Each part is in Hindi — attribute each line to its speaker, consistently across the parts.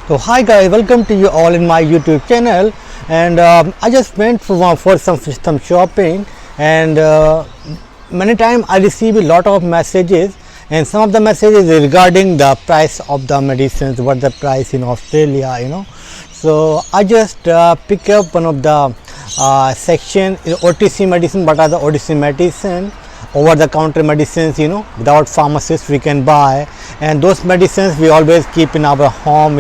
Speaker 1: So hi guys, welcome to you all in my YouTube channel. And I just went for some shopping, and many times I receive a lot of messages, and some of the messages regarding the price of the medicines, what the price in Australia. So I just pick up one of the section OTC medicine. What are the OTC medicine? Over the counter medicines, without pharmacist we can buy, and those medicines we always keep in our home.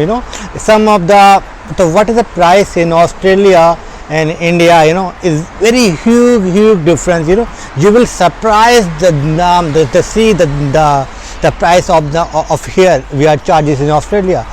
Speaker 1: Some of the, so what is the price in Australia and India, is very huge difference. You will surprise the see the price of here we are charges in Australia,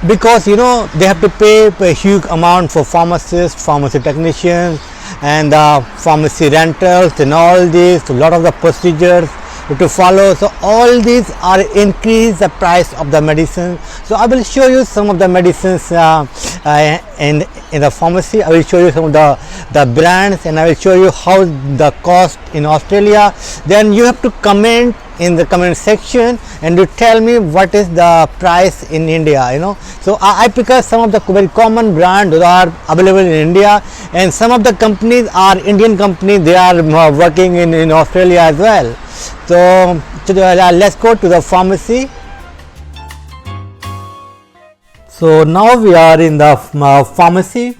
Speaker 1: because they have to pay a huge amount for pharmacists, pharmacy technicians, and pharmacy rentals, and all this, a lot of the procedures to follow. So all these are increase the price of the medicine. So I will show you some of the medicines in the pharmacy. I will show you some of the brands, and I will show you how the cost in Australia. Then you have to comment in the comment section and you tell me what is the price in India. So I pick up some of the very common brands that are available in India, and some of the companies are Indian companies, they are working in Australia as well. So let's go to the pharmacy. So now we are in the pharmacy.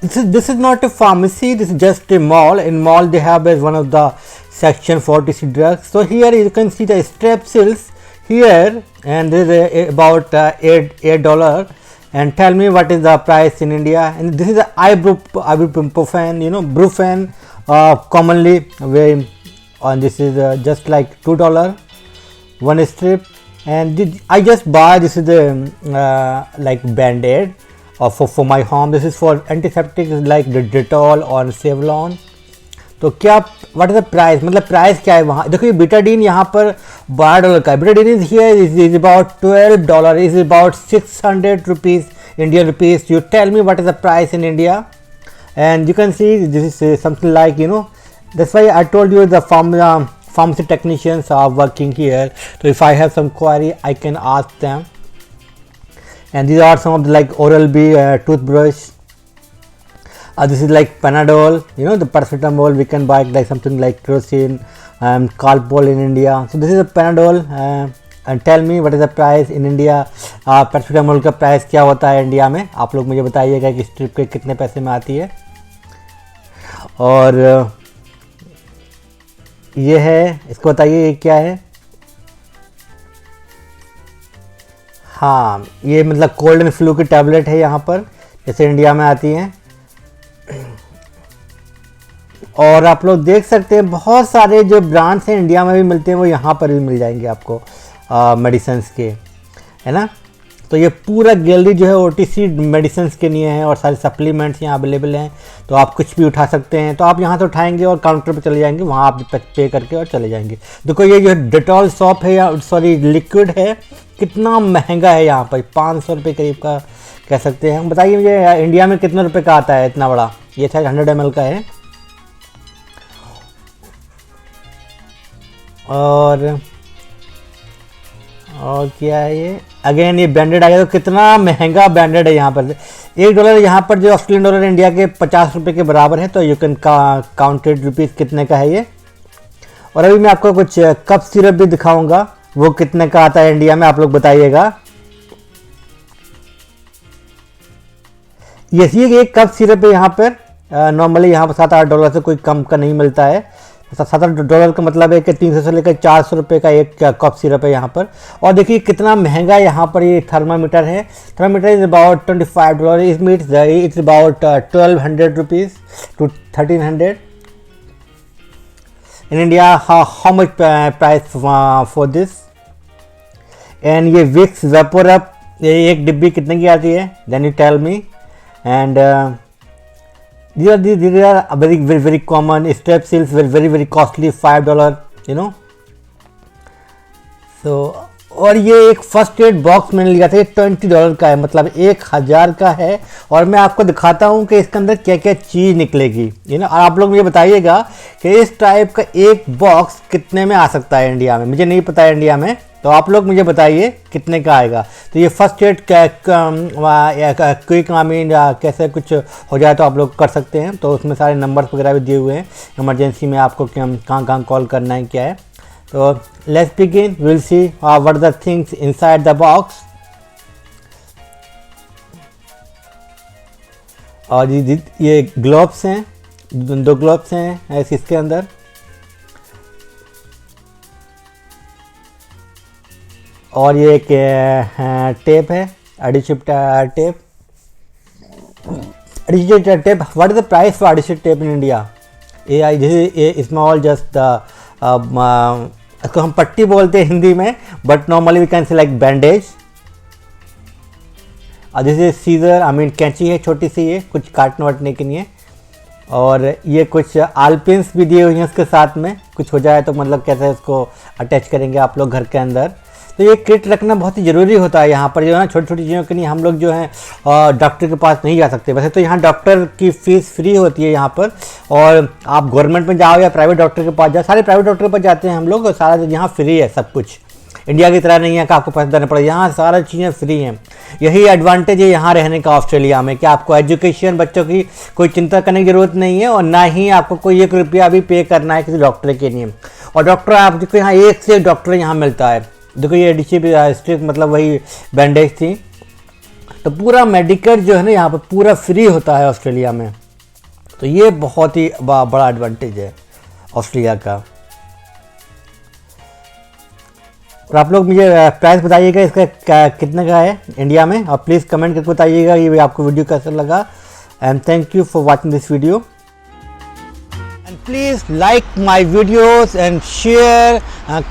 Speaker 1: This is not a pharmacy, this is just a mall. In mall they have as one of the section for OTC drugs. So here you can see the strepsils here, and there is about $8. And tell me what is the price in India. And this is the ibuprofen, Brufen, commonly where, and this is just like $2 one strip. And I just buy, this is the like Band-Aid for my home. This is for antiseptic like the Dettol or Savlon. तो क्या व्हाट इज द प्राइस, मतलब प्राइस क्या है वहाँ. देखो ये बीटाडीन यहाँ पर $12 का है. Betadine is here is about $12, is about 600 rupees Indian rupees. You tell me what is the price in India, and you can see this is something like that's why I told you the pharmacy technicians are working here. So if I have some query I can ask them. And these are some of the like Oral-B toothbrush. This is like Panadol, the paracetamol we can buy like something like Crocin, Calpol in India. So this is a Panadol, and tell me what is the price in India. paracetamol का प्राइस क्या होता है इंडिया में, आप लोग मुझे बताइएगा कि स्ट्रिप के कितने पैसे में आती है. और ये है, इसको बताइए ये क्या है. हाँ, ये मतलब कोल्ड एंड फ्लू की टैबलेट है यहाँ पर, जैसे इंडिया में आती हैं. और आप लोग देख सकते हैं बहुत सारे जो ब्रांड्स हैं इंडिया में भी मिलते हैं, वो यहाँ पर भी मिल जाएंगे आपको मेडिसिन्स के, है ना. तो ये पूरा गैलरी जो है OTC मेडिसिन्स के लिए है, और सारे सप्लीमेंट्स यहाँ अवेलेबल हैं. तो आप कुछ भी उठा सकते हैं. तो आप यहाँ से उठाएंगे और काउंटर पे चले जाएंगे, वहाँ आप पे करके और चले जाएंगे. देखो ये जो डेटॉल सॉप है या सॉरी लिक्विड है, कितना महंगा है यहाँ पर, 500 रुपये करीब का कह सकते हैं. बताइए मुझे इंडिया में कितने रुपए का आता है इतना बड़ा. ये शायद 100 ml का है. और क्या है ये, अगेन ये Band-Aid आ गया. तो कितना महंगा Band-Aid है यहाँ पर. $1 यहाँ पर जो ऑस्ट्रेलियन डॉलर इंडिया के 50 रुपये के बराबर है. तो यू कैन काउंटेड रुपीज़ कितने का है ये. और अभी मैं आपको कुछ कप सिरप भी दिखाऊंगा, वो कितने का आता है इंडिया में, आप लोग बताइएगा. ये एक कप सिरप है यहाँ पर. नॉर्मली यहाँ पर $7-8 से कोई कम का नहीं मिलता है. $7-8 का मतलब है कि 300 से लेकर 400 रुपये का एक कप सिरप है यहाँ पर. और देखिए कितना महंगा यहाँ पर ये थर्मामीटर है. Thermometer is about $25. It means it's about 1200 rupees to 1300. In India how much price for this. And ये विक्स वेपोरअप, ये एक डिब्बी कितने की आती है, then you tell me. And these are very common. Strepsils were very costly, $5. So और ये एक फर्स्ट एड बॉक्स मैंने लिया था, ये $20 का है, मतलब 1000 का है. और मैं आपको दिखाता हूँ कि इसके अंदर क्या क्या चीज़ निकलेगी. और आप लोग मुझे बताइएगा कि इस टाइप का एक बॉक्स कितने में आ सकता है इंडिया में. मुझे नहीं पता है इंडिया में, तो आप लोग मुझे बताइए कितने का आएगा। तो ये फर्स्ट एड क्विक आमीन या कैसे कुछ हो जाए तो आप लोग कर सकते हैं। तो उसमें सारे नंबर्स वगैरह भी दिए हुए हैं, इमरजेंसी में आपको कहाँ कॉल करना है क्या है। तो let's begin, will see what the things inside the box. और ये ग्लोव्स हैं, 2 ग्लोव्स हैं इसके अंदर। और ये एक टेप है, adhesive tape. Adhesive tape, what is the price for adhesive tape in India? This is small just इसको हम पट्टी बोलते हैं हिंदी में, but normally we can say like bandage. This is scissor, I mean कैंची है छोटी सी, ये कुछ काटने वाटने के लिए। और ये कुछ आलपिन्स भी दिए हुए हैं उसके साथ में, कुछ हो जाए तो मतलब कैसे इसको अटैच करेंगे आप लोग घर के अंदर। तो ये किट रखना बहुत ही ज़रूरी होता है यहाँ पर, जो है ना छोटी छोटी चीज़ों के लिए हम लोग जो है डॉक्टर के पास नहीं जा सकते। वैसे तो यहाँ डॉक्टर की फ़ीस फ्री होती है यहाँ पर, और आप गवर्नमेंट में जाओ या प्राइवेट डॉक्टर के पास जाओ, सारे प्राइवेट डॉक्टर के पास जाते हैं हम लोग, और सारा यहाँ फ्री है सब कुछ। इंडिया की तरह नहीं है कि आपको पैसा देना पड़ेगा, यहाँ सारा चीज़ें फ्री हैं। यही एडवांटेज है यहाँ रहने का ऑस्ट्रेलिया में, कि आपको एजुकेशन बच्चों की कोई चिंता करने की ज़रूरत नहीं है, और ना ही आपको कोई 1 रुपया भी पे करना है किसी डॉक्टर के लिए। और डॉक्टर आप देखो यहाँ एक से एक डॉक्टर यहाँ मिलता है। देखो ये एडिसिव स्ट्रिप मतलब वही बैंडेज थी। तो पूरा मेडिकल जो है ना यहाँ पर पूरा फ्री होता है ऑस्ट्रेलिया में। तो ये बहुत ही बड़ा एडवांटेज है ऑस्ट्रेलिया का। और आप लोग मुझे प्राइस बताइएगा इसका कितने का है इंडिया में, और प्लीज़ कमेंट करके बताइएगा ये आपको वीडियो कैसा लगा। And thank you for watching this video. And please like my videos and share,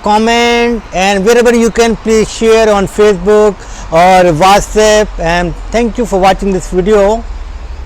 Speaker 1: comment, and wherever you can please share on Facebook or WhatsApp, and thank you for watching this video.